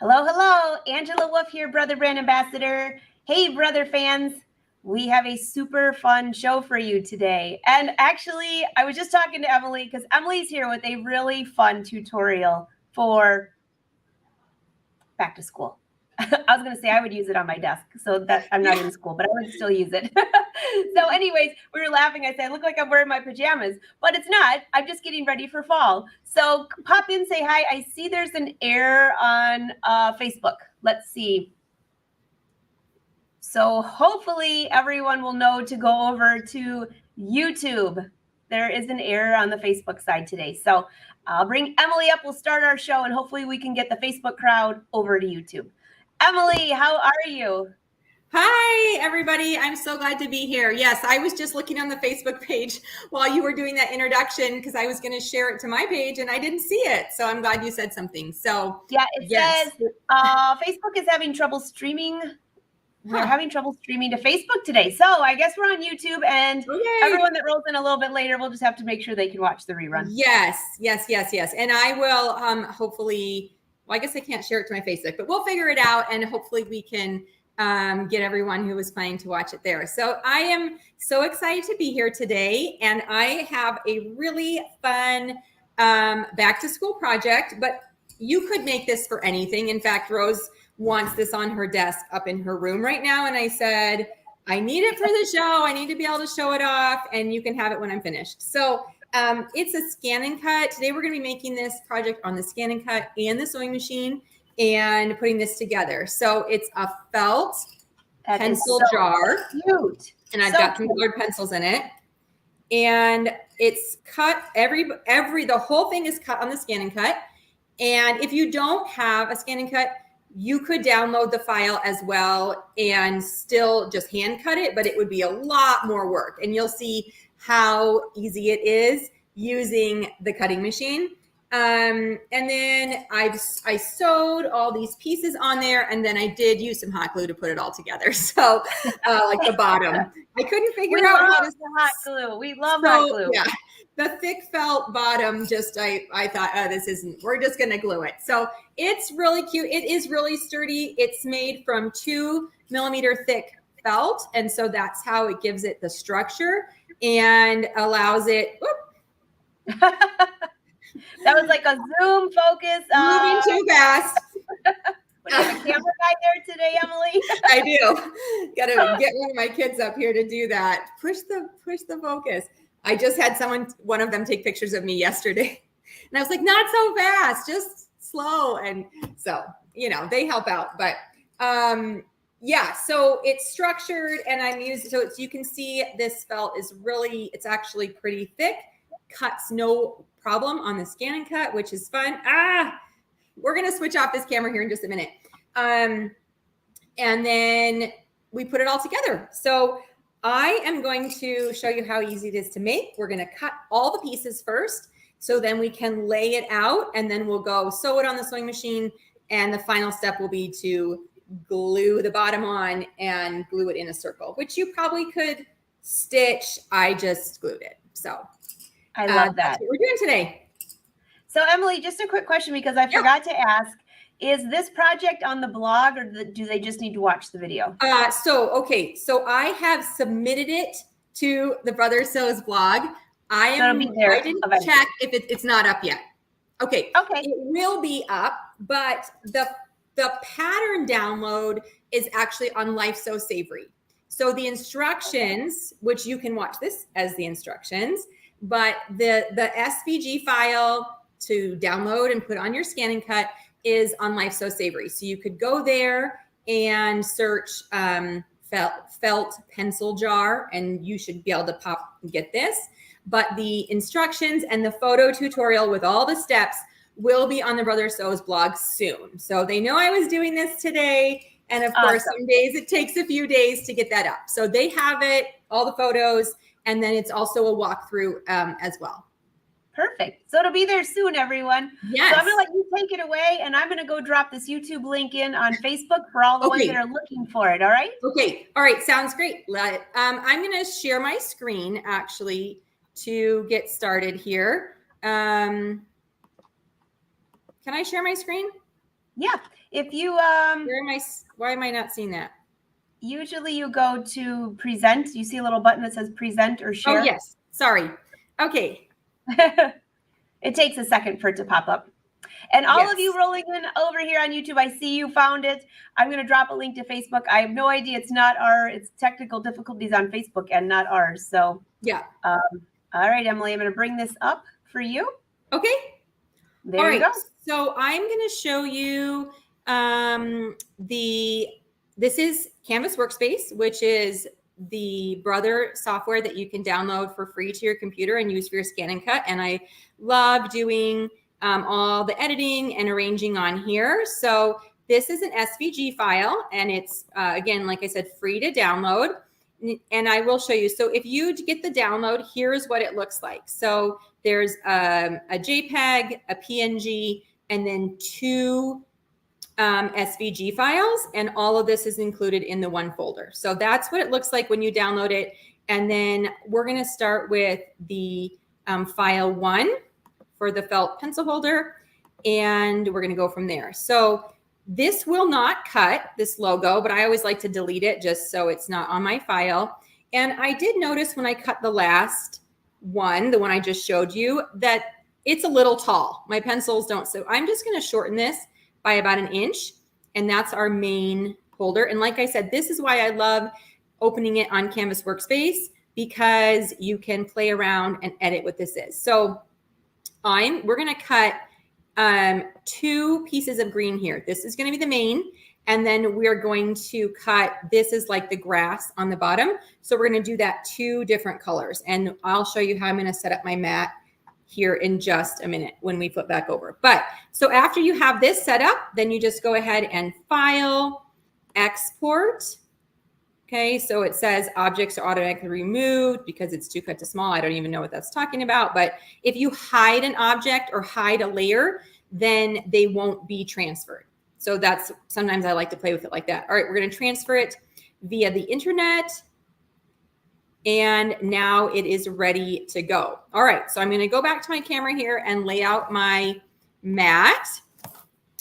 Hello, hello. Angela Wolf here, Brother Brand Ambassador. Hey, brother fans. We have a super fun show for you today. And actually, I was just talking to Emily because Emily's here with a really fun tutorial for back to school. I was going to say I would use it on my desk so that I'm not in school, but I would still use it. So anyways, we were laughing. I said, I look like I'm wearing my pajamas, but it's not. I'm just getting ready for fall. So pop in, say hi. I see there's an error on Facebook. Let's see. So hopefully everyone will know to go over to YouTube. There is an error on the Facebook side today. So I'll bring Emily up. We'll start our show and hopefully we can get the Facebook crowd over to YouTube. Emily, how are you? Hi, everybody. I'm so glad to be here. Yes, I was just looking on the Facebook page while you were doing that introduction because I was going to share it to my page and I didn't see it. So I'm glad you said something. So yeah, it says Facebook is having trouble streaming. We're having trouble streaming to Facebook today. So I guess we're on YouTube and everyone that rolls in a little bit later, we'll just have to make sure they can watch the rerun. Yes. And I will hopefully, well, I guess I can't share it to my Facebook, but we'll figure it out and hopefully we can get everyone who was planning to watch it there. So I am so excited to be here today and I have a really fun back to school project, but you could make this for anything. In fact, Rose wants this on her desk up in her room right now. And I said, I need it for the show. I need to be able to show it off and you can have it when I'm finished. So it's a scan and cut. Today we're going to be making this project on the scan and cut and the sewing machine and putting this together. So it's a felt pencil jar. Cute. And I've got some colored pencils in it. And it's cut the whole thing is cut on the scan and cut. And if you don't have a scan and cut, you could download the file as well and still just hand cut it, but it would be a lot more work. And you'll see how easy it is using the cutting machine. And then I sewed all these pieces on there and then I did use some hot glue to put it all together. So like the bottom, I couldn't figure out how to hot glue. We love hot glue. Yeah, the thick felt bottom, I thought, oh, we're just going to glue it. So it's really cute. It is really sturdy. It's made from 2 millimeter thick felt. And so that's how it gives it the structure and allows it. That was like a zoom focus. Moving too fast. We have a camera guy there today, Emily. I do. Got to get one of my kids up here to do that. Push the focus. I just had one of them take pictures of me yesterday. And I was like, not so fast, just slow. And so, they help out. But yeah, so it's structured and I'm using, so you can see this felt is it's actually pretty thick. Cuts no problem on the scan and cut, which is fun. We're going to switch off this camera here in just a minute. And then we put it all together. So I am going to show you how easy it is to make. We're going to cut all the pieces first. So then we can lay it out and then we'll go sew it on the sewing machine. And the final step will be to glue the bottom on and glue it in a circle, which you probably could stitch. I just glued it. So I love that. That's what we're doing today. So Emily, just a quick question because I forgot to ask, is this project on the blog or do they just need to watch the video? So I have submitted it to the Brother Sews blog. I didn't check if it's not up yet. Okay. It will be up, but the pattern download is actually on Life So Savory. So the instructions, which you can watch this as the instructions, but the SVG file to download and put on your scan and cut is on Life So Savory. So you could go there and search felt pencil jar and you should be able to get this. But the instructions and the photo tutorial with all the steps will be on the Brother Sews blog soon. So they know I was doing this today. And of course, some days it takes a few days to get that up. So they have it, all the photos, and then it's also a walkthrough as well. Perfect. So it'll be there soon, everyone. Yes. So I'm going to let you take it away, and I'm going to go drop this YouTube link in on Facebook for all the ones that are looking for it, all right? Okay. All right. Sounds great. I'm going to share my screen, actually, to get started here. Can I share my screen? Yeah. If you why am I not seeing that? Usually you go to present. You see a little button that says present or share. Oh, yes. Sorry. Okay. It takes a second for it to pop up. And all of you rolling in over here on YouTube, I see you found it. I'm going to drop a link to Facebook. I have no idea. It's technical difficulties on Facebook and not ours. So yeah. All right, Emily, I'm going to bring this up for you. Okay. There you go. So I'm going to show you this is Canvas Workspace, which is the Brother software that you can download for free to your computer and use for your scan and cut. And I love doing all the editing and arranging on here. So this is an SVG file, and it's, again, like I said, free to download. And I will show you. So if you get the download, here's what it looks like. So there's a JPEG, a PNG, and then 2 SVG files. And all of this is included in the one folder. So that's what it looks like when you download it. And then we're going to start with the file 1 for the felt pencil holder. And we're going to go from there. So this will not cut, this logo, but I always like to delete it just so it's not on my file. And I did notice when I cut the last one, the one I just showed you, that it's a little tall. My pencils don't. So I'm just going to shorten this by about 1 inch. And that's our main holder. And like I said, this is why I love opening it on Canvas Workspace, because you can play around and edit what this is. So we're going to cut 2 pieces of green here. This is going to be the main, and then we're going to cut, this is like the grass on the bottom. So we're going to do that 2 different colors, and I'll show you how I'm going to set up my mat here in just a minute when we flip back over. But so after you have this set up, then you just go ahead and file, export. Okay, so it says objects are automatically removed because it's too cut to small. I don't even know what that's talking about. But if you hide an object or hide a layer, then they won't be transferred. So that's, sometimes I like to play with it like that. All right, we're going to transfer it via the internet. And now it is ready to go. All right, so I'm going to go back to my camera here and lay out my mat.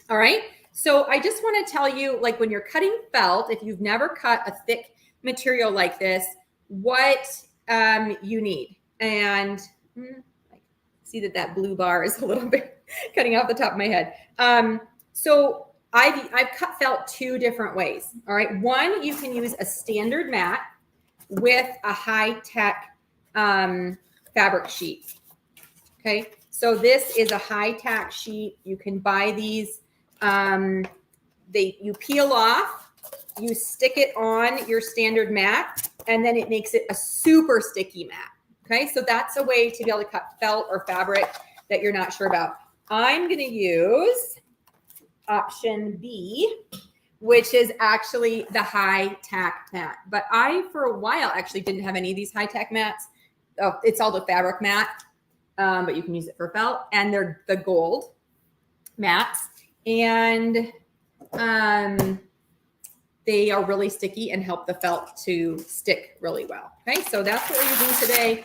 All right, so I just want to tell you, like when you're cutting felt, if you've never cut a thick material like this, what you need. And see that blue bar is a little bit cutting off the top of my head. So I've cut felt 2 different ways. All right, one, you can use a standard mat with a high-tech fabric sheet. Okay, so this is a high-tech sheet. You can buy these. You peel off, you stick it on your standard mat, and then it makes it a super sticky mat. Okay, so that's a way to be able to cut felt or fabric that you're not sure about. I'm going to use option B, which is actually the high-tack mat. But I, for a while, actually didn't have any of these high-tack mats. Oh, it's all the fabric mat, but you can use it for felt. And they're the gold mats. And they are really sticky and help the felt to stick really well. Okay, so that's what we're using today.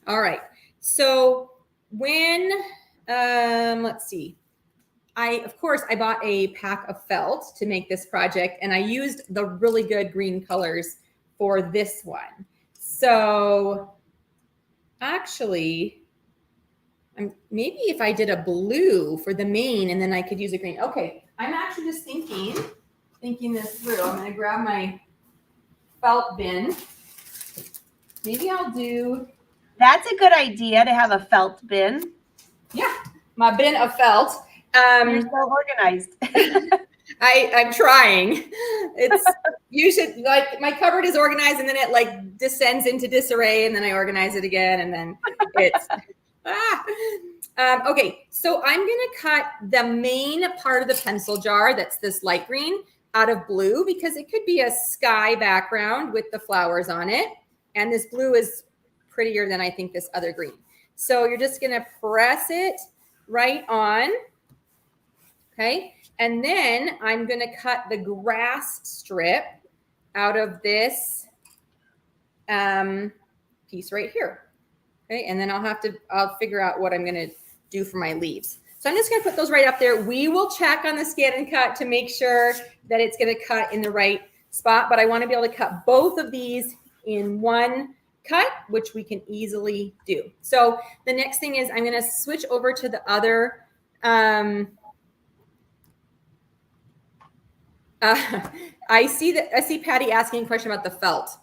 All right, so when, let's see, of course, I bought a pack of felt to make this project, and I used the really good green colors for this one. So actually, maybe if I did a blue for the main and then I could use a green. Okay, I'm actually just thinking this through. I'm going to grab my felt bin. Maybe I'll do. That's a good idea to have a felt bin. Yeah, my bin of felt. You're so organized. I'm trying. You should, like, my cupboard is organized and then it like descends into disarray and then I organize it again and then it's okay, so I'm going to cut the main part of the pencil jar, that's this light green, out of blue because it could be a sky background with the flowers on it. And this blue is prettier than I think this other green. So you're just going to press it right on. Okay. And then I'm going to cut the grass strip out of this piece right here. Okay. And then I'll figure out what I'm going to do for my leaves. So I'm just going to put those right up there. We will check on the scan and cut to make sure that it's going to cut in the right spot, but I want to be able to cut both of these in one cut, which we can easily do. So the next thing is I'm going to switch over to the other, I see Patty asking a question about the felt.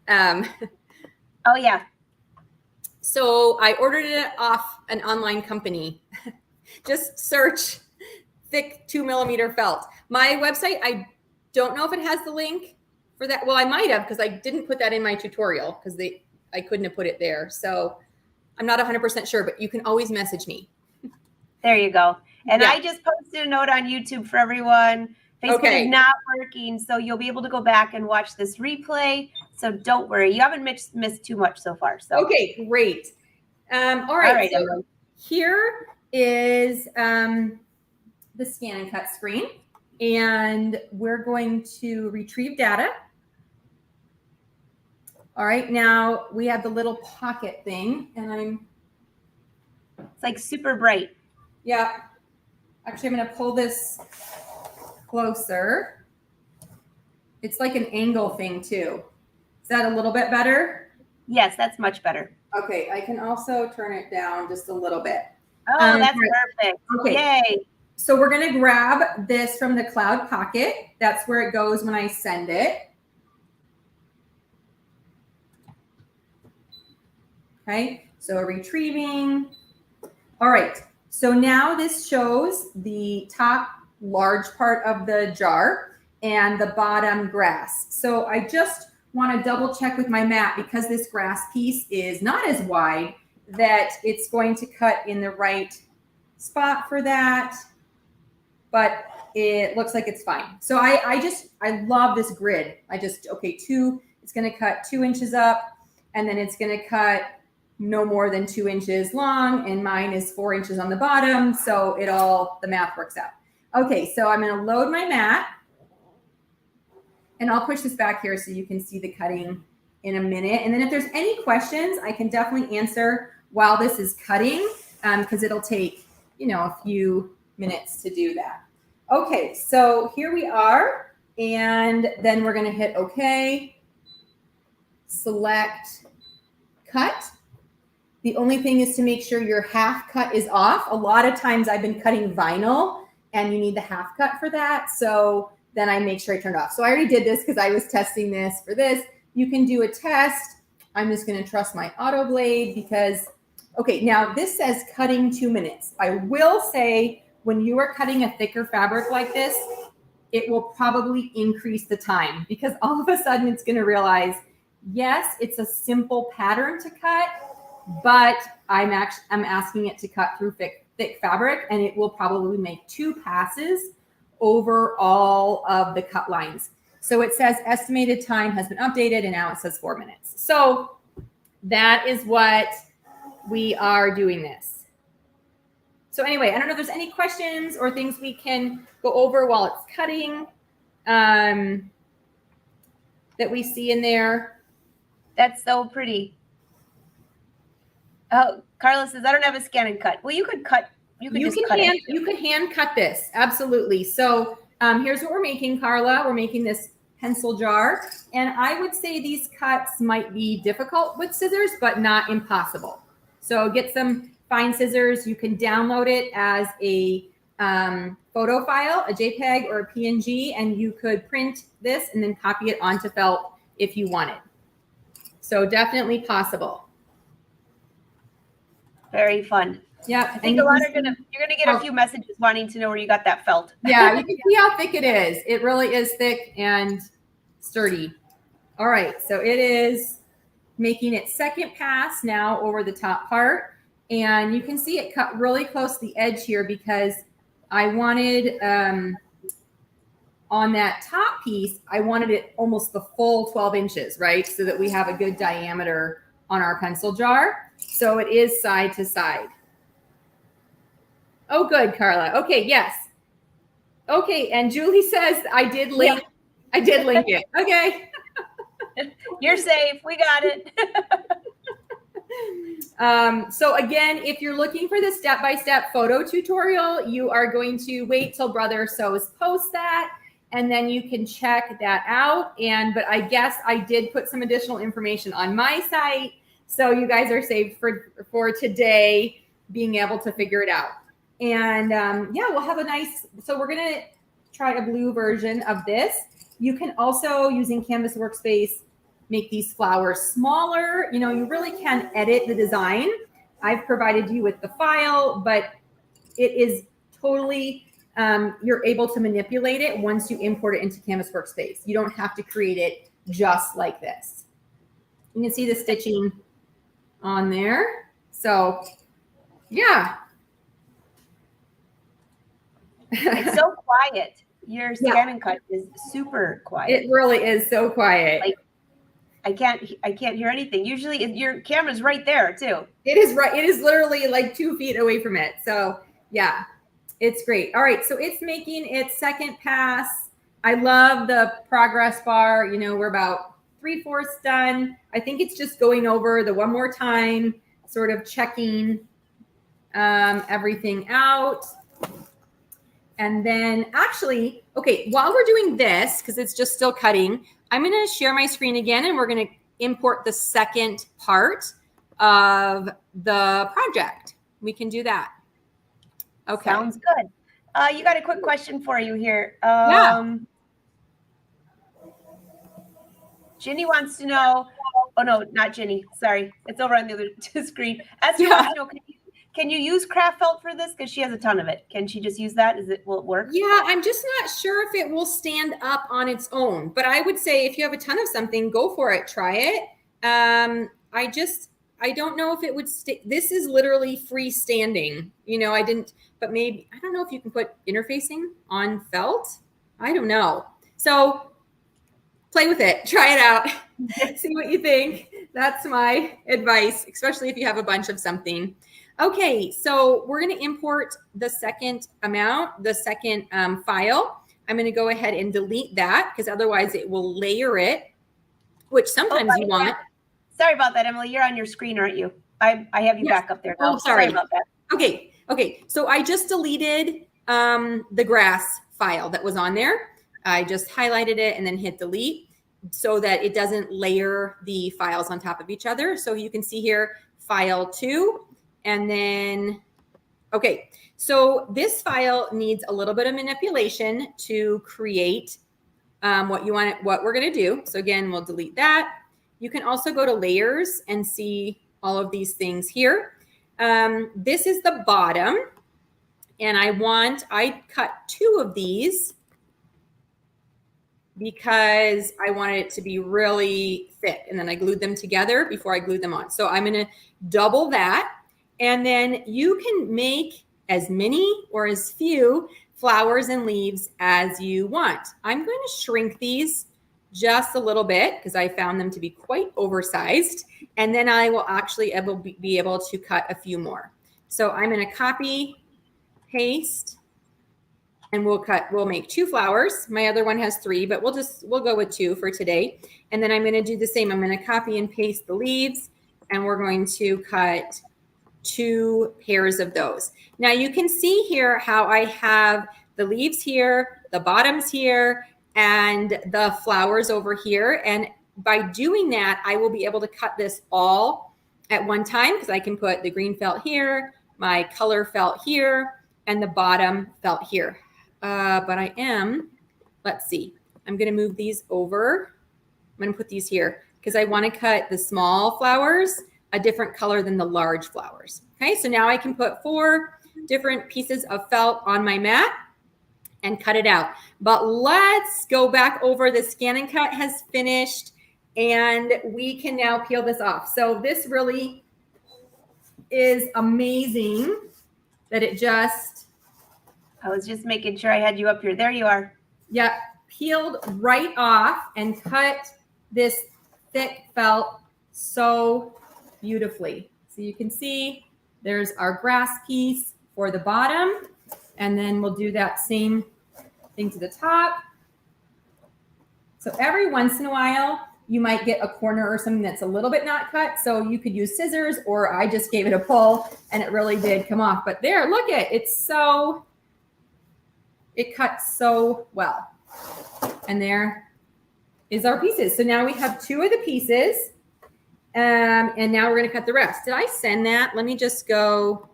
Oh yeah. So I ordered it off an online company. Just search thick 2mm felt. My website, I don't know if it has the link for that. Well, I might have, because I didn't put that in my tutorial because I couldn't have put it there. So I'm not 100% sure, but you can always message me. There you go. And yeah. I just posted a note on YouTube for everyone. Facebook is not working, so you'll be able to go back and watch this replay. So don't worry. You haven't missed too much so far. So okay, great. All right. So here is the scan and cut screen, and we're going to retrieve data. All right, now we have the little pocket thing, and it's like super bright. Yeah. Actually, I'm going to pull this closer. It's like an angle thing too. Is that a little bit better? Yes, that's much better. Okay, I can also turn it down just a little bit. Oh, that's perfect. Okay. Yay. So we're going to grab this from the Cloud Pocket. That's where it goes when I send it. Okay, so retrieving. All right, so now this shows the top large part of the jar and the bottom grass. So I just want to double check with my mat, because this grass piece is not as wide, that it's going to cut in the right spot for that, but it looks like it's fine. So I love this grid. It's going to cut 2 inches up, and then it's going to cut no more than 2 inches long, and mine is 4 inches on the bottom. So the math works out. Okay, so I'm going to load my mat, and I'll push this back here so you can see the cutting in a minute. And then if there's any questions, I can definitely answer while this is cutting, because it'll take, a few minutes to do that. Okay, so here we are, and then we're going to hit OK, select cut. The only thing is to make sure your half cut is off. A lot of times I've been cutting vinyl, and you need the half cut for that. So then I make sure I turn it off. So I already did this because I was testing this for this. You can do a test. I'm just going to trust my auto blade because, okay, now this says cutting 2 minutes. I will say when you are cutting a thicker fabric like this, it will probably increase the time, because all of a sudden it's going to realize, yes, it's a simple pattern to cut, but I'm asking it to cut through thick fabric, and it will probably make 2 passes over all of the cut lines. So it says estimated time has been updated, and now it says 4 minutes. So that is what we are doing this. So anyway, I don't know if there's any questions or things we can go over while it's cutting that we see in there. That's so pretty. Oh, Carla says, I don't have a scan and cut. Well, you could cut. You could hand cut this. Absolutely. So here's what we're making, Carla. We're making this pencil jar. And I would say these cuts might be difficult with scissors, but not impossible. So get some fine scissors. You can download it as a photo file, a JPEG or a PNG, and you could print this and then copy it onto felt if you wanted. So definitely possible. Very fun. Yeah, I think you're gonna get a few messages wanting to know where you got that felt. Yeah, you can see how thick it is. It really is thick and sturdy. All right, so it is making its second pass now over the top part, and you can see it cut really close to the edge here because I wanted on that top piece, I wanted it almost the full 12 inches, right? So that we have a good diameter on our pencil jar. So it is side to side. Oh, good, Carla. Okay, yes. Okay, and Julie says I did link it. Okay. You're safe. We got it. So again, if you're looking for the step-by-step photo tutorial, you are going to wait till Brother Sews posts that, and then you can check that out. But I guess I did put some additional information on my site, so you guys are saved for today being able to figure it out. And yeah, we'll have a nice, so we're gonna try a blue version of this. You can also, using Canvas Workspace, make these flowers smaller. You know, you really can edit the design. I've provided you with the file, but it is totally, you're able to manipulate it once you import it into Canvas Workspace. You don't have to create it just like this. You can see the stitching on there. So yeah. It's so quiet. Your scan and cut is super quiet. It really is so quiet. Like, I can't hear anything. Usually your camera's right there too. It is right. It is literally like 2 feet away from it. So yeah, it's great. All right. So it's making its second pass. I love the progress bar. You know, we're about 3/4 done. I think it's just going over the one more time, sort of checking everything out. And then actually, okay, while we're doing this, because it's just still cutting, I'm going to share my screen again, and we're going to import the second part of the project. We can do that. Okay. Sounds good. You got a quick question for you here. Yeah. Ginny wants to know, oh no, not Ginny. Sorry. It's over on the other screen. Esther wants to know, can you use craft felt for this? Because she has a ton of it. Can she just use that? Will it work? Yeah, I'm just not sure if it will stand up on its own. But I would say if you have a ton of something, go for it. Try it. I don't know if it would stay. This is literally freestanding. You know, but maybe, I don't know if you can put interfacing on felt. I don't know. So play with it. Try it out. See what you think. That's my advice, especially if you have a bunch of something. Okay, so we're going to import the second file. I'm going to go ahead and delete that because otherwise it will layer it, which sometimes you want. Yeah. Sorry about that, Emily. You're on your screen, aren't you? I have you back up there now. Oh, sorry about that. Okay. So I just deleted the grass file that was on there. I just highlighted it and then hit delete so that it doesn't layer the files on top of each other. So you can see here, file 2. And then, okay, so this file needs a little bit of manipulation to create what we're going to do. So again, we'll delete that. You can also go to layers and see all of these things here. This is the bottom, and I cut 2 of these because I wanted it to be really thick, and then I glued them together before I glued them on. So I'm going to double that. And then you can make as many or as few flowers and leaves as you want. I'm going to shrink these just a little bit because I found them to be quite oversized. And then I will actually be able to cut a few more. So I'm going to copy, paste, and we'll make 2 flowers. My other one has 3, but we'll go with 2 for today. And then I'm going to do the same. I'm going to copy and paste the leaves, and we're going to cut 2 pairs of those. Now you can see here how I have the leaves here, the bottoms here, and the flowers over here. And by doing that, I will be able to cut this all at one time because I can put the green felt here, my color felt here, and the bottom felt here. But let's see, I'm going to move these over. I'm going to put these here because I want to cut the small flowers a different color than the large flowers. Okay, so now I can put 4 different pieces of felt on my mat and cut it out. But let's go back over. The scan and cut has finished, and we can now peel this off. So this really is amazing that it just... I was just making sure I had you up here. There you are. Yeah, peeled right off and cut this thick felt so beautifully. So you can see there's our grass piece for the bottom, and then we'll do that same thing to the top. So every once in a while, you might get a corner or something that's a little bit not cut. So you could use scissors, or I just gave it a pull and it really did come off. But there, look at it. It cuts so well. And there is our pieces. So now we have 2 of the pieces. And now we're going to cut the rest. Did I send that? Let me just go.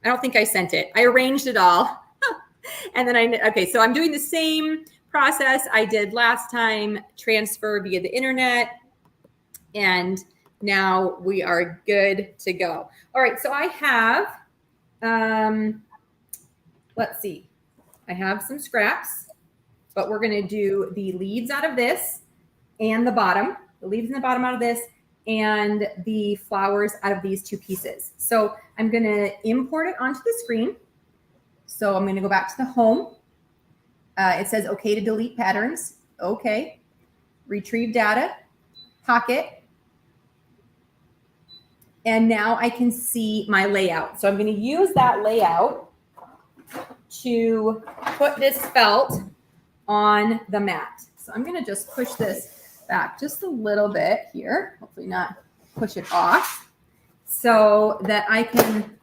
I don't think I sent it. I arranged it all. And then okay, so I'm doing the same process I did last time, transfer via the internet. And now we are good to go. All right, so I have, let's see. I have some scraps, but we're going to do the leaves out of this and the leaves and the bottom out of this, and the flowers out of these 2 pieces. So I'm going to import it onto the screen. So I'm going to go back to the home. It says, okay to delete patterns. Okay. Retrieve data, pocket. And now I can see my layout. So I'm going to use that layout to put this felt on the mat. So I'm going to just push this back just a little bit here. Hopefully not push it off, so that I can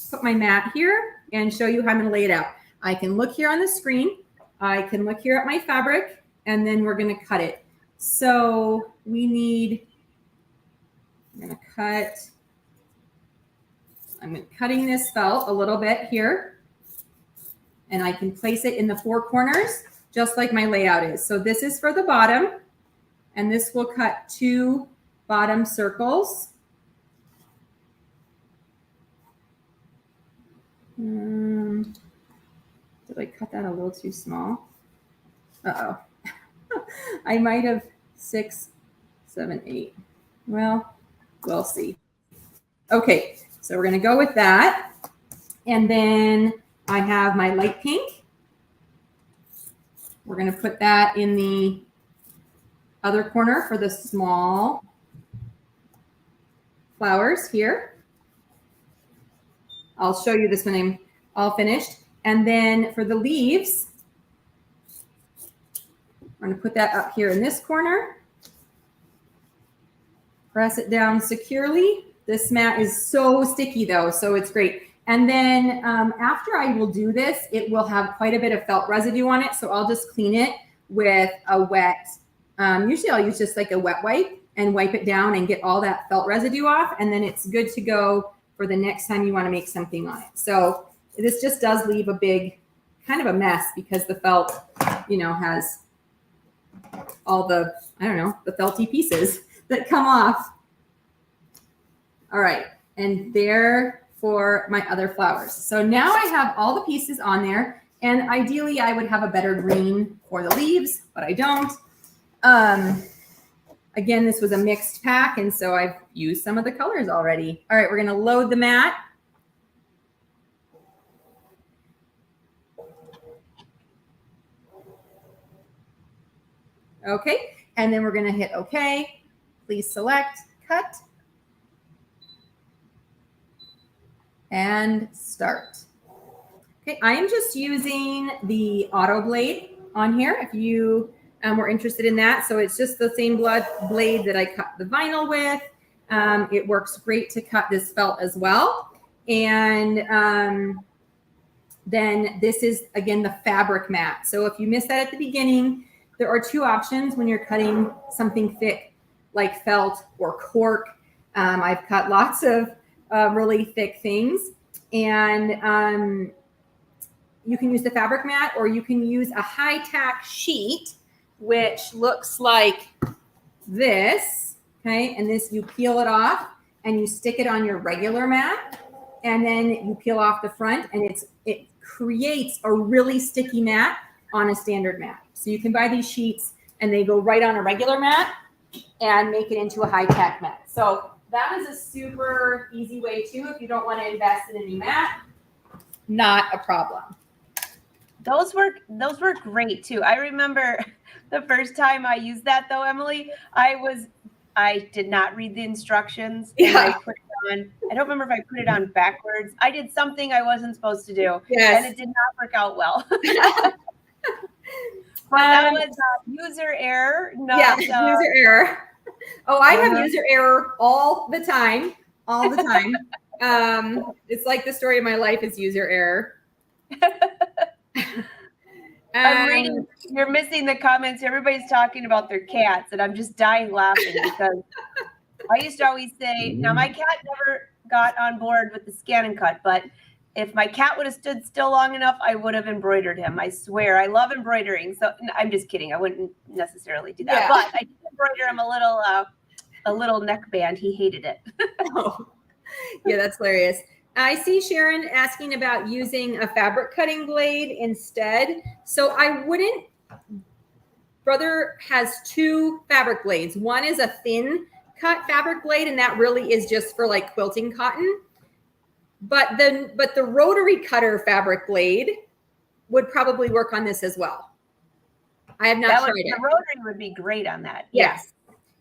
put my mat here and show you how I'm going to lay it out. I can look here on the screen. I can look here at my fabric, and then we're going to cut it. So I'm cutting this felt a little bit here, and I can place it in the 4 corners, just like my layout is. So this is for the bottom, and this will cut 2 bottom circles. Did I cut that a little too small? Uh-oh. I might have 6, 7, 8. Well, we'll see. Okay, so we're going to go with that. And then I have my light pink. We're going to put that in the other corner for the small flowers here. I'll show you this when I'm all finished. And then for the leaves, I'm going to put that up here in this corner. Press it down securely. This mat is so sticky though, so it's great. And then after I will do this, it will have quite a bit of felt residue on it. So I'll just clean it with a wet, usually I'll use just like a wet wipe and wipe it down and get all that felt residue off. And then it's good to go for the next time you want to make something on it. So this just does leave a big kind of a mess because the felt, has all the, the felty pieces that come off. All right. And there for my other flowers. So now I have all the pieces on there, and ideally I would have a better green for the leaves, but I don't. Again, this was a mixed pack, and so I've used some of the colors already. All right, we're going to load the mat. Okay, and then we're going to hit OK. Please select, cut, and start. Okay, I am just using the auto blade on here if you were interested in that. So it's just the same blade that I cut the vinyl with. It works great to cut this felt as well. And then this is, again, the fabric mat. So if you missed that at the beginning, there are 2 options when you're cutting something thick like felt or cork. I've cut lots of really thick things, and you can use the fabric mat, or you can use a high-tack sheet, which looks like this. Okay, and this, you peel it off and you stick it on your regular mat, and then you peel off the front, and it creates a really sticky mat on a standard mat. So you can buy these sheets and they go right on a regular mat and make it into a high-tack mat. So that is a super easy way too. If you don't want to invest in a new mat, not a problem. Those were great too. I remember the first time I used that though, Emily, I did not read the instructions. And I put it on, I don't remember if I put it on backwards. I did something I wasn't supposed to do. Yes. And it did not work out well. But that was user error. Not, user error. Oh, I have user error all the time. All the time. It's like the story of my life is user error. I'm reading, you're missing the comments. Everybody's talking about their cats, and I'm just dying laughing because I used to always say, now my cat never got on board with the scan and cut, but if my cat would have stood still long enough, I would have embroidered him. I swear, I love embroidering. So I'm just kidding. I wouldn't necessarily do that, but I did embroider him a little neckband. He hated it. Oh. Yeah, that's hilarious. I see Sharon asking about using a fabric cutting blade instead. So I wouldn't. Brother has 2 fabric blades. One is a thin cut fabric blade, and that really is just for like quilting cotton. But the rotary cutter fabric blade would probably work on this as well. I have not tried it. The rotary would be great on that. Yes,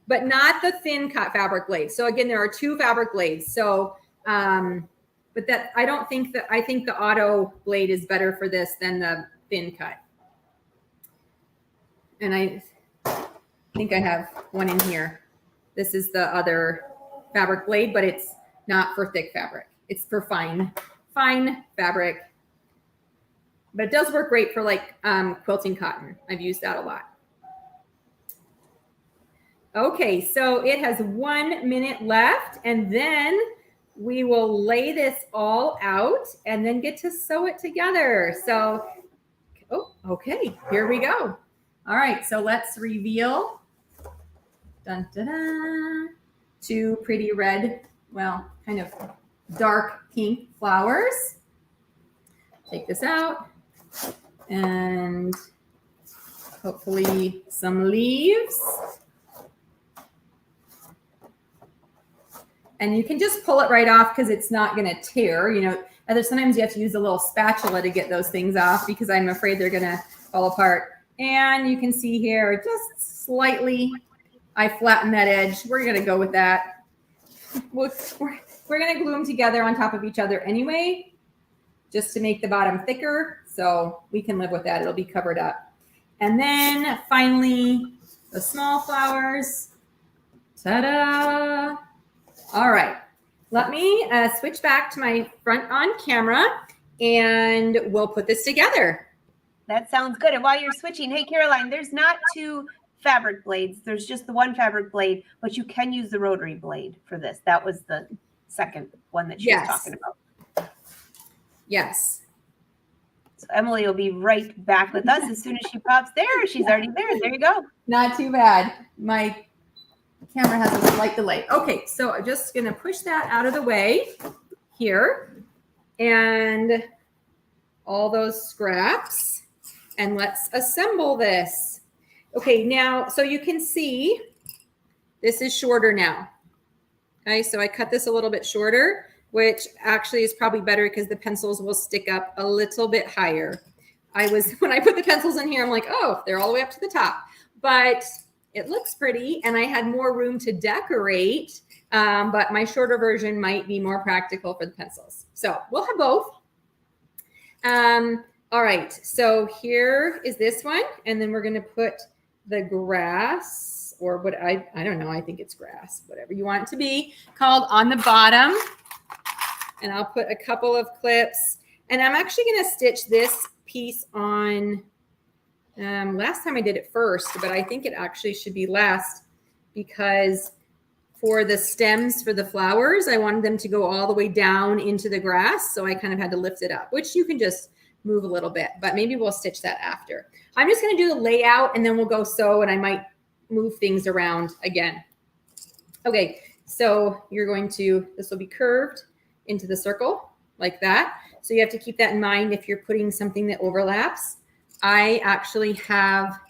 but not the thin cut fabric blade. So again, there are 2 fabric blades. So, but that I don't think that I think the auto blade is better for this than the thin cut. And I think I have one in here. This is the other fabric blade, but it's not for thick fabric. It's for fine fabric, but it does work great for like quilting cotton. I've used that a lot. Okay, so it has 1 minute left, and then we will lay this all out and then get to sew it together. So, oh, okay, here we go. All right, so let's reveal. Dun, dun, dun, 2 pretty red, well, kind of dark pink flowers. Take this out and hopefully some leaves. And you can just pull it right off because it's not going to tear. You know, sometimes you have to use a little spatula to get those things off because I'm afraid they're going to fall apart. And you can see here, just slightly, I flattened that edge. We're going to go with that. We're going to glue them together on top of each other anyway, just to make the bottom thicker. So we can live with that. It'll be covered up. And then finally, the small flowers. Ta-da! All right. Let me switch back to my front on camera and we'll put this together. That sounds good. And while you're switching, hey, Caroline, there's not 2 fabric blades. There's just the 1 fabric blade, but you can use the rotary blade for this. That was the second one that she was talking about. Yes. So Emily will be right back with us as soon as she pops there. She's already there. There you go. Not too bad. My camera has a slight delay. Okay, so I'm just going to push that out of the way here. And all those scraps. And let's assemble this. Okay, now, so you can see this is shorter now. Okay, so I cut this a little bit shorter, which actually is probably better because the pencils will stick up a little bit higher. When I put the pencils in here, I'm like, oh, they're all the way up to the top. But it looks pretty, and I had more room to decorate, but my shorter version might be more practical for the pencils. So we'll have both. All right, so here is this one, and then we're going to put the grass, or what I don't know, I think it's grass, whatever you want it to be, called on the bottom. And I'll put a couple of clips, and I'm actually going to stitch this piece on. Last time I did it first, but I think it actually should be last because for the stems for the flowers, I wanted them to go all the way down into the grass. So I kind of had to lift it up, which you can just move a little bit, but maybe we'll stitch that after. I'm just going to do the layout and then we'll go sew, and I might move things around again. Okay, so this will be curved into the circle like that. So you have to keep that in mind if you're putting something that overlaps. I actually have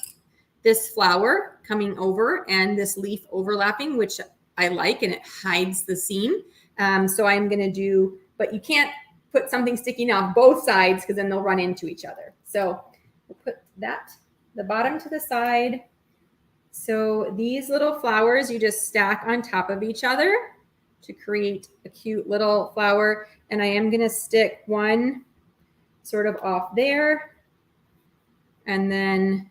this flower coming over and this leaf overlapping, which I like, and it hides the seam. So I'm going to do, but you can't put something sticking off both sides because then they'll run into each other. So we'll put the bottom to the side. So these little flowers you just stack on top of each other to create a cute little flower. And I am going to stick one sort of off there. And then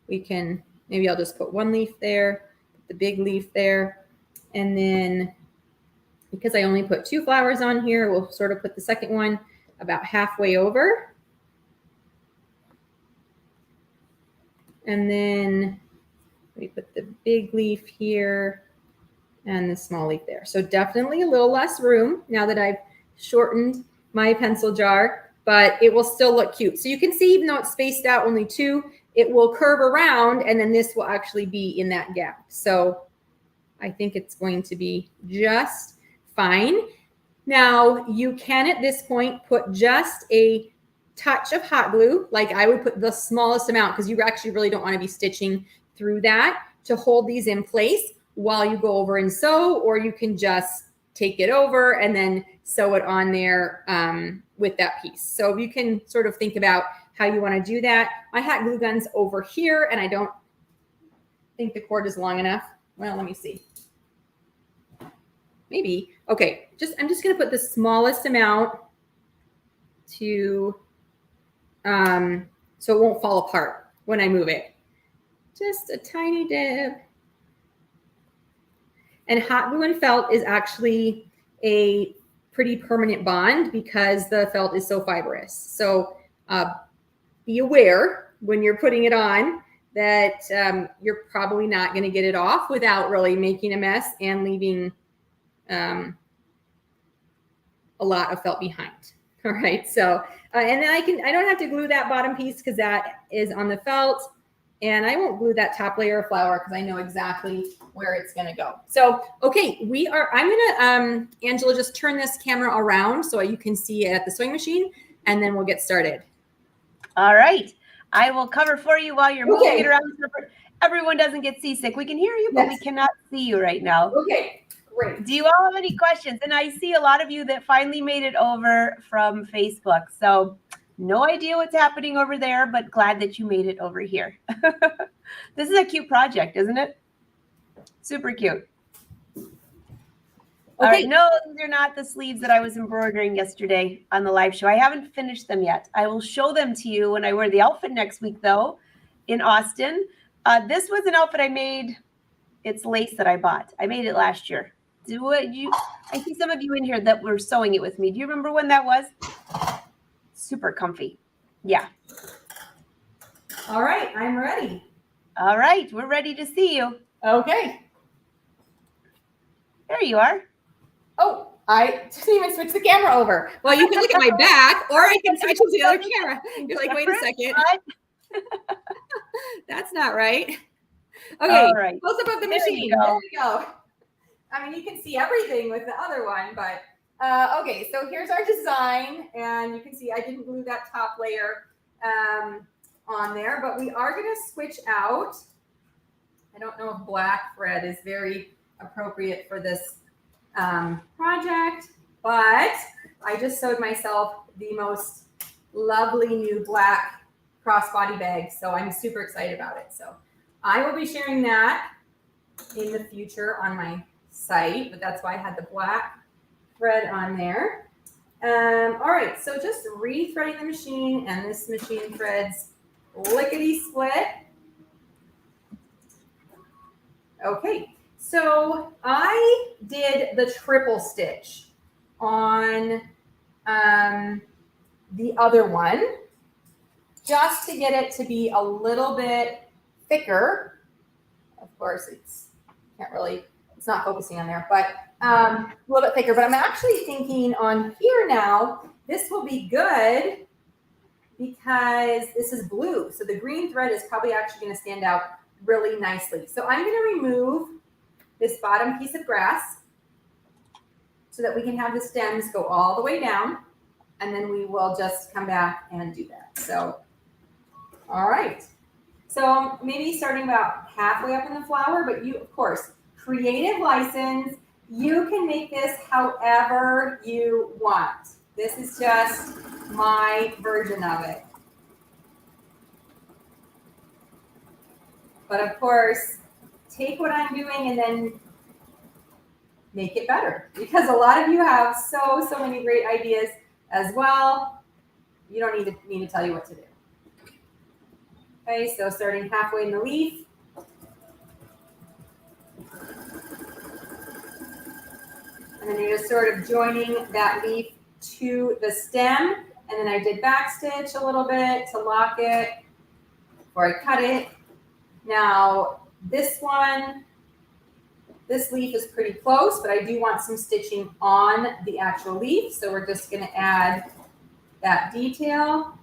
maybe I'll just put one leaf there, put the big leaf there. And then because I only put 2 flowers on here, we'll sort of put the second one about halfway over. And then we put the big leaf here and the small leaf there. So definitely a little less room now that I've shortened my pencil jar, but it will still look cute. So you can see, even though it's spaced out only 2, it will curve around, and then this will actually be in that gap. So I think it's going to be just fine. Now you can at this point put just a touch of hot glue. Like I would put the smallest amount, because you actually really don't want to be stitching through that, to hold these in place while you go over and sew, or you can just take it over and then sew it on there with that piece. So you can sort of think about how you want to do that. My hot glue gun's over here, and I don't think the cord is long enough. Well, let me see. Maybe. Okay, I'm just going to put the smallest amount to so it won't fall apart when I move it. Just a tiny dip. And hot glue and felt is actually a pretty permanent bond because the felt is so fibrous. So be aware when you're putting it on that you're probably not going to get it off without really making a mess and leaving a lot of felt behind. All right. So, and then I don't have to glue that bottom piece because that is on the felt. And I won't glue that top layer of flour because I know exactly where it's going to go. So, okay, I'm going to, Angela, just turn this camera around so you can see it at the sewing machine, and then we'll get started. All right. I will cover for you while you're moving it around. So everyone doesn't get seasick. We can hear you, but we cannot see you right now. Okay, great. Do you all have any questions? And I see a lot of you that finally made it over from Facebook. So no idea what's happening over there, but glad that you made it over here. This is a cute project, isn't it? Super cute. Okay. All right. No, these are not the sleeves that I was embroidering yesterday on the live show. I haven't finished them yet. I will show them to you when I wear the outfit next week, though, in Austin. This was an outfit I made. It's lace that I bought. I made it last year. I see some of you in here that were sewing it with me. Do you remember when that was? Super comfy. Yeah. All right, I'm ready. All right, we're ready to see you. Okay. There you are. Oh, I didn't even switch the camera over. Well, you can look at my back, or I can switch to the other camera. You're like, wait a second. That's not right. Okay, all right. Close up of the machine. There we go. I mean, you can see everything with the other one, but okay, so here's our design, and you can see I didn't glue that top layer on there, but we are going to switch out. I don't know if black thread is very appropriate for this project, but I just sewed myself the most lovely new black crossbody bag, so I'm super excited about it. So I will be sharing that in the future on my site, but that's why I had the black thread on there. All right, so just re-threading the machine, and this machine threads lickety split. Okay, so I did the triple stitch on the other one just to get it to be a little bit thicker. Of course, it's not focusing on there, but a little bit thicker. But I'm actually thinking on here now, this will be good because this is blue. So the green thread is probably actually going to stand out really nicely. So I'm going to remove this bottom piece of grass so that we can have the stems go all the way down, and then we will just come back and do that. So, all right. So maybe starting about halfway up in the flower, but you, of course, creative license. You can make this however you want. This is just my version of it. But of course, take what I'm doing and then make it better, because a lot of you have so many great ideas as well. You don't need me to tell you what to do. Okay, so starting halfway in the leaf. And then you're just sort of joining that leaf to the stem. And then I did back stitch a little bit to lock it before I cut it. Now this one, this leaf is pretty close, but I do want some stitching on the actual leaf. So we're just gonna add that detail.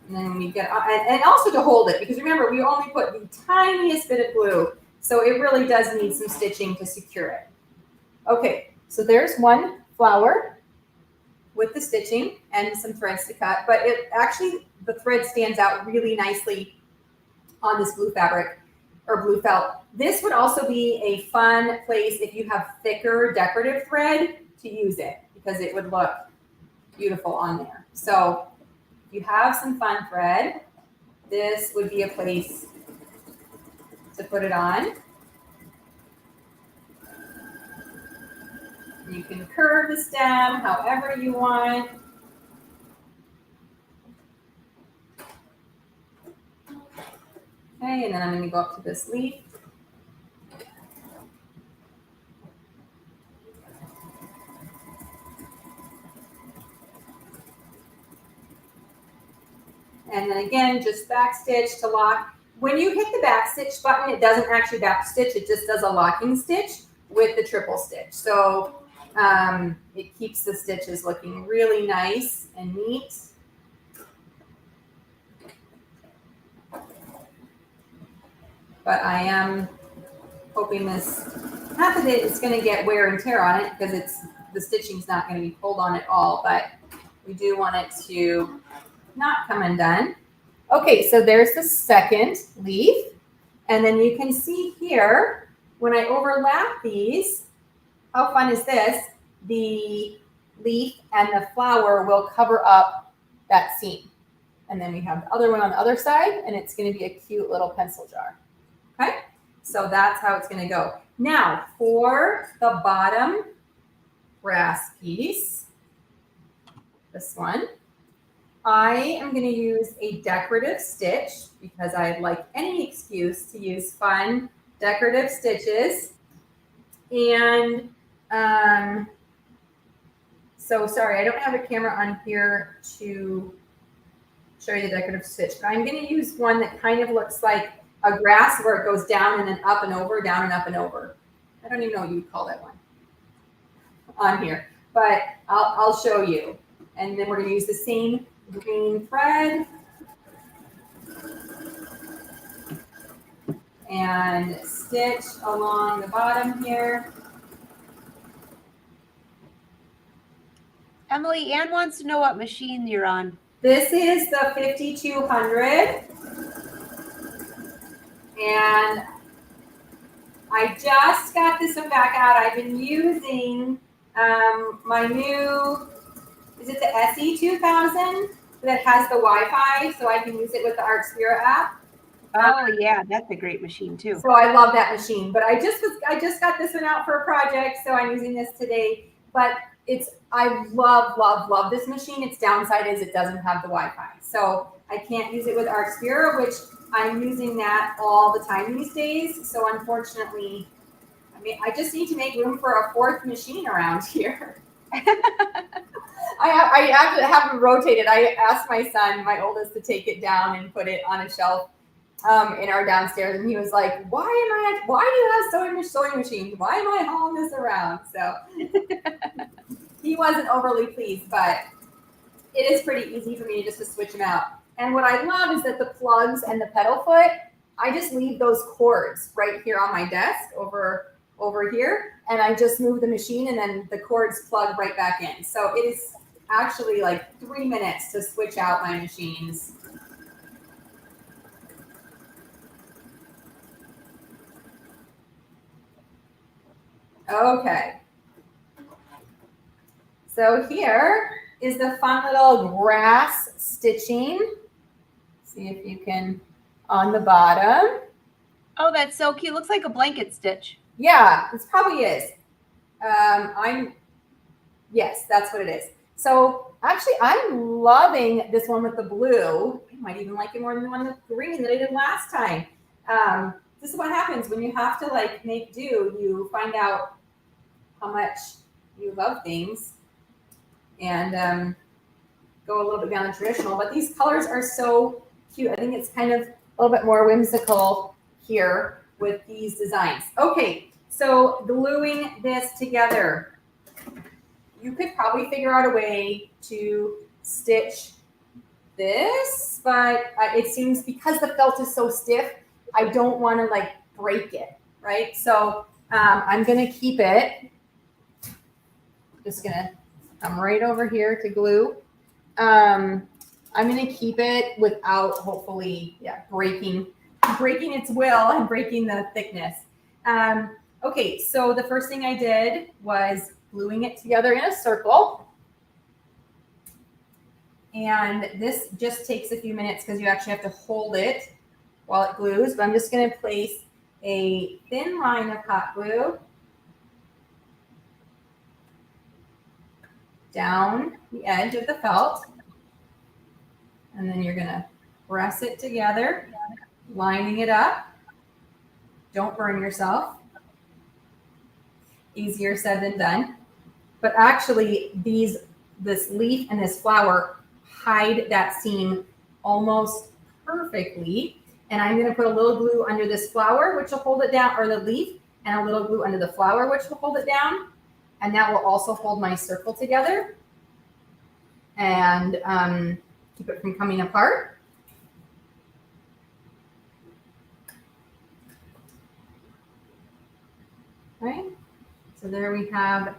And then we get, and also to hold it, because remember, we only put the tiniest bit of glue. So it really does need some stitching to secure it. Okay, so there's one flower with the stitching and some threads to cut, but it actually, the thread stands out really nicely on this blue fabric or blue felt. This would also be a fun place if you have thicker decorative thread to use it, because it would look beautiful on there. So if you have some fun thread, this would be a place to put it on. You can curve the stem however you want. Okay, and then I'm going to go up to this leaf. And then again, just back stitch to lock. When you hit the back stitch button, it doesn't actually back stitch, it just does a locking stitch with the triple stitch. So it keeps the stitches looking really nice and neat. But I am hoping this, not that it's going to get wear and tear on it, because the stitching's not going to be pulled on at all, but we do want it to not come undone. Okay, so there's the second leaf. And then you can see here, when I overlap these, how fun is this? The leaf and the flower will cover up that seam. And then we have the other one on the other side, and it's going to be a cute little pencil jar. Okay, so that's how it's going to go. Now, for the bottom brass piece, this one, I am going to use a decorative stitch because I'd like any excuse to use fun decorative stitches. And so sorry, I don't have a camera on here to show you the decorative stitch, but I'm going to use one that kind of looks like a grass where it goes down and then up and over, down and up and over. I don't even know what you would call that one on here, but I'll show you. And then we're going to use the same green thread and stitch along the bottom here. Emily, Ann wants to know what machine you're on. This is the 5200. And I just got this one back out. I've been using my new, is it the SE2000 that has the Wi-Fi, so I can use it with the Art Spirit app. Oh yeah, that's a great machine too. So I love that machine. But I just got this one out for a project, so I'm using this today. But I love this machine. Its downside is it doesn't have the Wi-Fi, so I can't use it with Art Spirit, which I'm using that all the time these days. So unfortunately, I mean, I just need to make room for a fourth machine around here. I have to have them rotated. I asked my son, my oldest, to take it down and put it on a shelf in our downstairs, and he was like, why do you have sewing machines? Why am I hauling this around? So he wasn't overly pleased, but it is pretty easy for me just to switch them out. And what I love is that the plugs and the pedal foot, I just leave those cords right here on my desk over here, and I just move the machine, and then the cords plug right back in. So it is actually like 3 minutes to switch out my machines. Okay. So here is the fun little grass stitching. See if you can, on the bottom. Oh, that's so cute. Looks like a blanket stitch. Yeah, this probably is. Yes, that's what it is. So actually, I'm loving this one with the blue. I might even like it more than the one with green that I did last time. This is what happens when you have to like make do. You find out how much you love things and go a little bit beyond the traditional. But these colors are so cute. I think it's kind of a little bit more whimsical here with these designs. Okay, so gluing this together. You could probably figure out a way to stitch this, but it seems because the felt is so stiff, I don't want to like break it, right? So I'm going to keep it. Just going to come right over here to glue. I'm going to keep it without hopefully, breaking its will and breaking the thickness. Okay, so the first thing I did was gluing it together in a circle. And this just takes a few minutes because you actually have to hold it while it glues. But I'm just going to place a thin line of hot glue down the edge of the felt. And then you're going to press it together, lining it up. Don't burn yourself. Easier said than done. But actually, this leaf and this flower hide that seam almost perfectly. And I'm going to put a little glue under this flower, which will hold it down, or the leaf, and a little glue under the flower, which will hold it down. And that will also hold my circle together and keep it from coming apart. Right? So there we have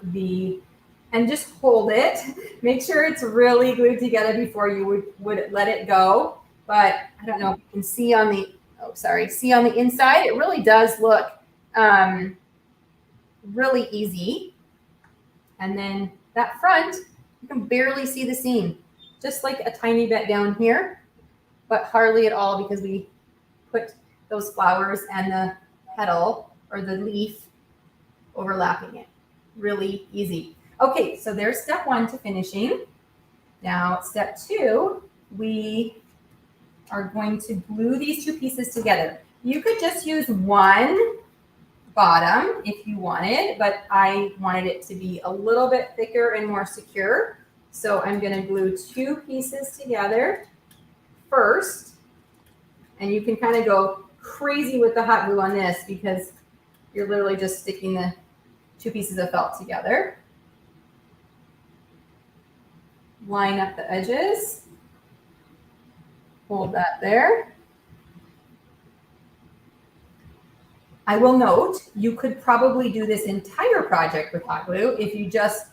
and just hold it. Make sure it's really glued together before you would let it go. But I don't know if you can see on the inside, it really does look really easy. And then that front, you can barely see the seam, just like a tiny bit down here, but hardly at all because we put those flowers and the petal or the leaf overlapping it. Really easy. Okay, so there's step one to finishing. Now, step two, we are going to glue these two pieces together. You could just use one bottom if you wanted, but I wanted it to be a little bit thicker and more secure. So I'm going to glue two pieces together first. And you can kind of go crazy with the hot glue on this because you're literally just sticking the two pieces of felt together. Line up the edges. Hold that there. I will note, you could probably do this entire project with hot glue if you just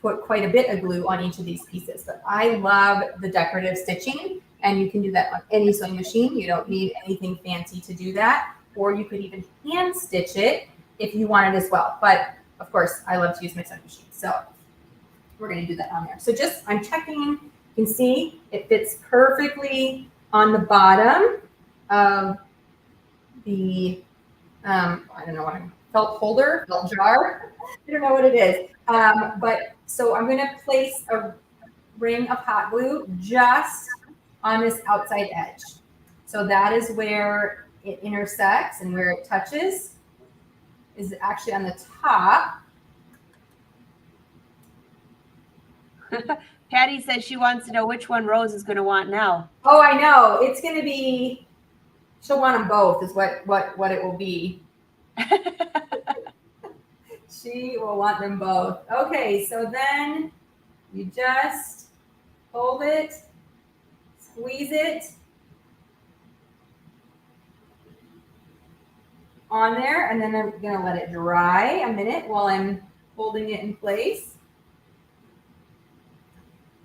put quite a bit of glue on each of these pieces. But I love the decorative stitching, and you can do that on any sewing machine. You don't need anything fancy to do that. Or you could even hand stitch it if you wanted as well. But of course, I love to use my sewing machine. So we're going to do that on there. So I'm checking, you can see it fits perfectly on the bottom of the, I don't know what felt holder, felt jar. I don't know what it is. But so I'm going to place a ring of hot glue just on this outside edge. So that is where it intersects and where it touches is actually on the top. Patty says she wants to know which one Rose is going to want now. Oh, I know. It's going to be, she'll want them both is what it will be. She will want them both. Okay, so then you just hold it, squeeze it on there, and then I'm going to let it dry a minute while I'm holding it in place.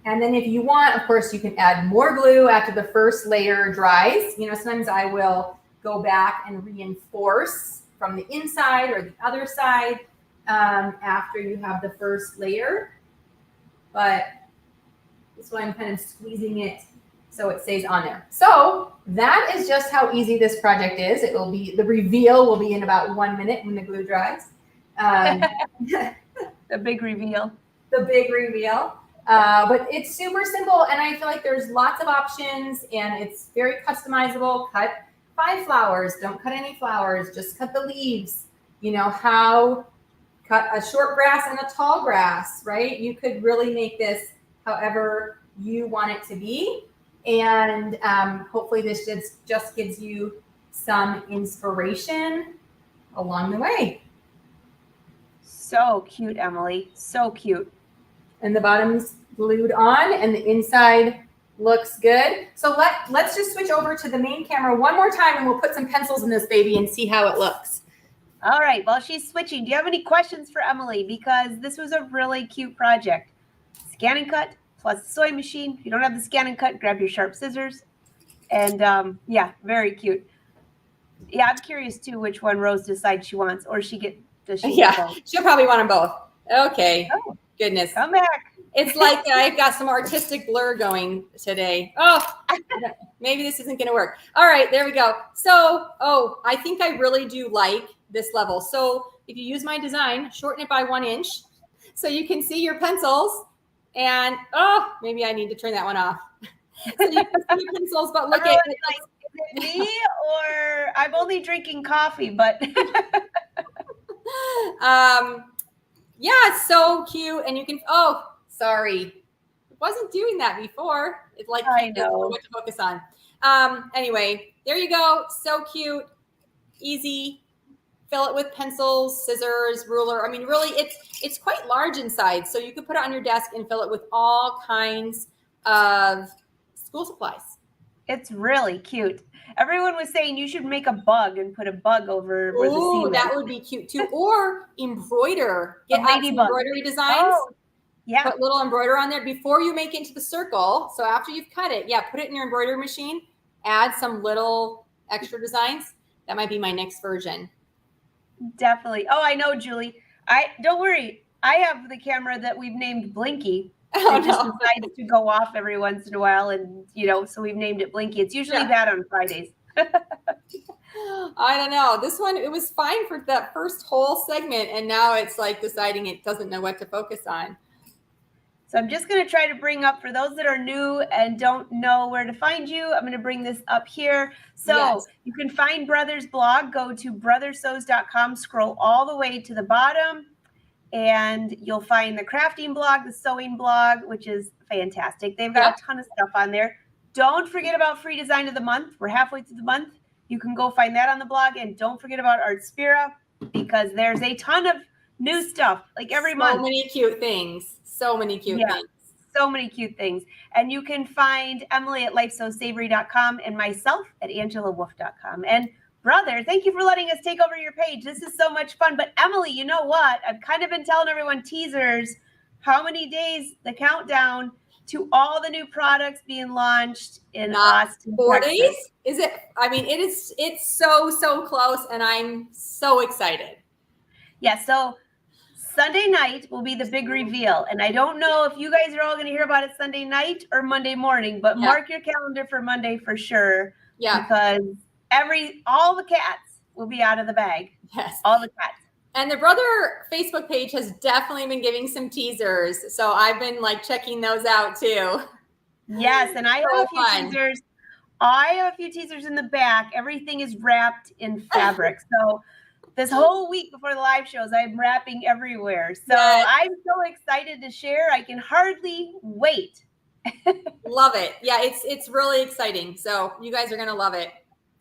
And then if you want, of course, you can add more glue after the first layer dries. You know, sometimes I will go back and reinforce from the inside or the other side after you have the first layer. But this one I'm kind of squeezing it so it stays on there. So that is just how easy this project is. It will be, the reveal will be in about 1 minute when the glue dries. The big reveal. The big reveal. But it's super simple, and I feel like there's lots of options, and it's very customizable. Cut 5 flowers, don't cut any flowers, just cut the leaves. You know, cut a short grass and a tall grass, right? You could really make this however you want it to be. And hopefully this just gives you some inspiration along the way. So cute, Emily. So cute. And the bottom's glued on and the inside looks good. So let's just switch over to the main camera one more time, and we'll put some pencils in this baby and see how it looks. All right, while she's switching, do you have any questions for Emily? Because this was a really cute project. Scan and cut plus the sewing machine. If you don't have the scan and cut, grab your sharp scissors. And yeah, very cute. Yeah, I'm curious too which one Rose decides she wants, or does she get both? She'll probably want them both. Okay. Oh, goodness. Come back. It's like I've got some artistic blur going today. Oh, maybe this isn't going to work. All right, there we go. So, I think I really do like this level. So if you use my design, shorten it by 1 inch so you can see your pencils. And, maybe I need to turn that one off. So you can see your pencils, but look at it. Is it me or I'm only drinking coffee, but. Yeah, it's so cute. And you can, sorry. It wasn't doing that before. It's like, I know what to focus on. Anyway, there you go. So cute. Easy. Fill it with pencils, scissors, ruler. I mean, really, it's quite large inside. So you could put it on your desk and fill it with all kinds of school supplies. It's really cute. Everyone was saying you should make a bug and put a bug over where the seam is. That would be cute too. Or embroider. Get out some embroidery designs. Yeah. Put little embroider on there before you make it into the circle. So after you've cut it, put it in your embroidery machine. Add some little extra designs. That might be my next version. Definitely. Oh, I know, Julie. Don't worry. I have the camera that we've named Blinky. It just decides to go off every once in a while, and so we've named it Blinky. It's usually bad on Fridays. I don't know. This one, it was fine for that first whole segment, and now it's like deciding it doesn't know what to focus on. So I'm just going to try to bring up, for those that are new and don't know where to find you, I'm going to bring this up here. So you can find Brothers blog. Go to brothersews.com, scroll all the way to the bottom, and you'll find the crafting blog, the sewing blog, which is fantastic. They've got a ton of stuff on there. Don't forget about free design of the month. We're halfway through the month. You can go find that on the blog. And don't forget about Artspira, because there's a ton of new stuff like every month. So many cute things. So many cute things. So many cute things. And you can find Emily at lifesosavory.com and myself at angelawolf.com. And brother, thank you for letting us take over your page. This is so much fun. But Emily, you know what? I've kind of been telling everyone teasers, how many days, the countdown to all the new products being launched in Austin, 4 Texas. days? Is it? I mean, it's so close, and I'm so excited. Yeah, so Sunday night will be the big reveal. And I don't know if you guys are all going to hear about it Sunday night or Monday morning, but mark your calendar for Monday for sure. Yeah. Because all the cats will be out of the bag. Yes. All the cats. And the Brother Facebook page has definitely been giving some teasers. So I've been checking those out too. Yes. And I have a few teasers. I have a few teasers in the back. Everything is wrapped in fabric. So this whole week before the live shows, I'm wrapping everywhere. So I'm so excited to share. I can hardly wait. Love it. Yeah, it's really exciting. So you guys are going to love it.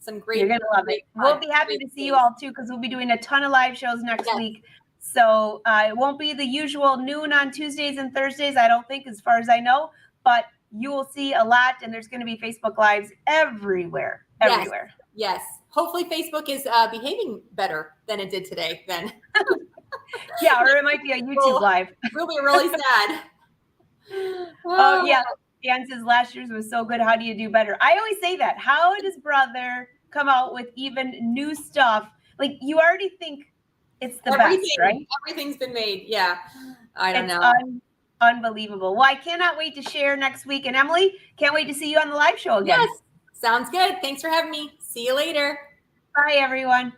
You're going to love it. We'll be happy to see you all too, because we'll be doing a ton of live shows next week. So it won't be the usual noon on Tuesdays and Thursdays, I don't think, as far as I know. But you will see a lot, and there's going to be Facebook Lives everywhere. Everywhere. Yes. Hopefully Facebook is behaving better than it did today then. Yeah, or it might be a YouTube Live. We'll be really sad. Oh, yeah. Dan says last year's was so good. How do you do better? I always say that. How does Brother come out with even new stuff? Like, you already think it's the best, right? Everything's been made. Yeah. I don't know. Unbelievable. Well, I cannot wait to share next week. And Emily, can't wait to see you on the live show again. Yes. Sounds good. Thanks for having me. See you later. Bye, everyone.